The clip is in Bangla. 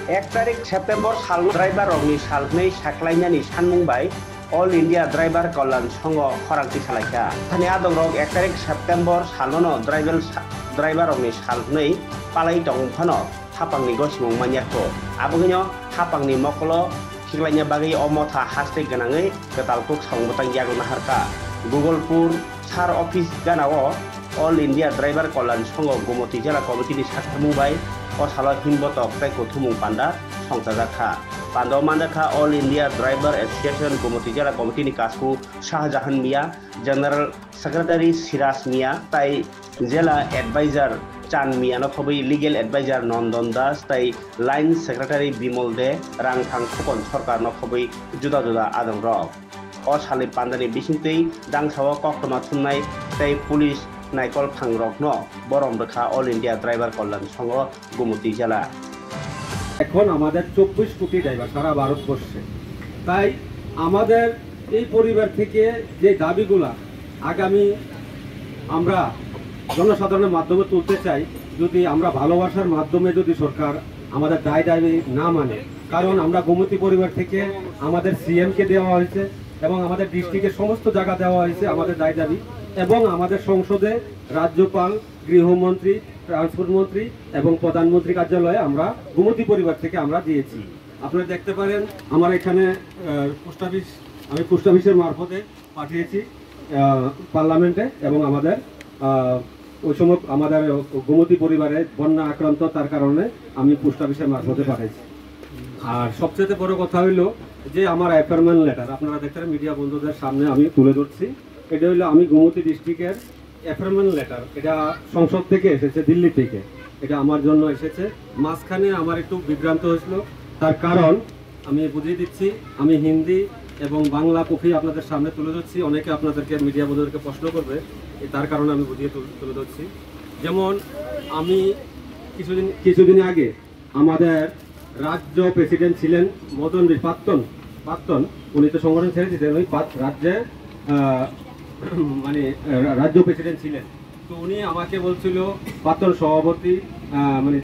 1 तारिख सेप्टेम्बर साल ड्राइभार रंगनि सालनै साख्लायनायनि सानमुंबाय अल इंडिया ड्राइभार कल्याण संघ खरांथि खालायखा थानि आदं रग 1 तारिख सेप्टेम्बर सालनो ड्राइभार रंगनि सालनै पालाय दंफानो थापांनि गसिमुं मानियाखौ आबुङैनो थापांनि मखलो खिग्लायनि बागै अमथा हास्ते गोनाङै गतालखौ सावंबतां यागुना हारका गुगलपुर सार अफिस गानाव अल इंडिया ड्राइभार कल्याण संघ गुमती जिला कमिटिनि साथामुंबाय असाल हिमबतक ताइको थुमुं पान्डा संसाजाखा पान्डव मानदाखा all India driver association Gumti जिला कमिटिनि कासु शाहजाहान मिया जनरल सेक्रेटारि सिराज मिया ताई जिला एडवाइजर चान मिया नखबै लीगल एडवाइजर नंदन दास ताई लाइन सेक्रेटारि बिमल दे रांथां फुकन सरकार नखबै जुदा जुदा आदं रक असालि पान्डानि बिसिंतै दांसाव कक्टमा थुननाय ताई पुलिस नाइकल फांरकनो बरम रेखा अल इंडिया ड्राइवर कल्याण संघ गुमती जেলা এখন আমাদের 24 কোটি ড্রাইভার সারা ভারতবর্ষে তাই আমাদের এই পরিবার থেকে যে দাবিগুলা আগামী আমরা জনসাধারণের মাধ্যমে তুলতে চাই যদি আমরা ভালোবাসার মাধ্যমে যদি সরকার আমাদের দাবি না মানে কারণ আমরা গুমতি পরিবার থেকে আমাদের সিএম কে দেওয়া হয়েছে এবং আমাদের ডিস্ট্রিক্টের সমস্ত জায়গা দেওয়া হয়েছে আমাদের দাবি এবং আমাদের সংসদে রাজ্যপাল গৃহমন্ত্রী ট্রান্সপোর্ট মন্ত্রী এবং প্রধানমন্ত্রী কার্যালয়ে আমরা গুমতি পরিবার থেকে আমরা দিয়েছি আপনারা দেখতে পারেন আমার এখানে পোস্ট অফিসের মারফতে পাঠিয়েছি পার্লামেন্টে এবং আমাদের ওই সময় আমাদের গুমতি পরিবারে বন্যা আক্রান্ত তার কারণে আমি পোস্ট অফিসের মারফতে পাঠাইছি আর সবচেয়ে বড় কথা হইলো যে আমার অ্যাপয়েন্টমেন্ট লেটার আপনারা দেখতে মিডিয়া বন্ধুদের সামনে আমি তুলে ধরছি এটা হলো আমি গুমতি ডিস্ট্রিক্টের অ্যাপয়েন্টমেন্ট লেটার এটা সংসদ থেকে এসেছে দিল্লি থেকে এটা আমার জন্য এসেছে মাঝখানে আমার একটু বিভ্রান্ত হয়েছিল তার কারণ আমি বুঝিয়ে দিচ্ছি আমি হিন্দি এবং বাংলা কপি আপনাদের সামনে তুলে ধরছি অনেকে আপনাদেরকে মিডিয়া বন্ধুদেরকে প্রশ্ন করবে তার কারণে আমি বুঝিয়ে তুলে ধরছি যেমন আমি কিছুদিন আগে আমাদের রাজ্য প্রেসিডেন্ট ছিলেন মদন প্রাক্তন উনি তো সংগঠন ছেড়ে দিতেন ওই রাজ্যে মানে রাজ্য প্রেসিডেন্ট ছিলেন তো উনি আমাকে বলছিল প্রাক্তন সভাপতি মানে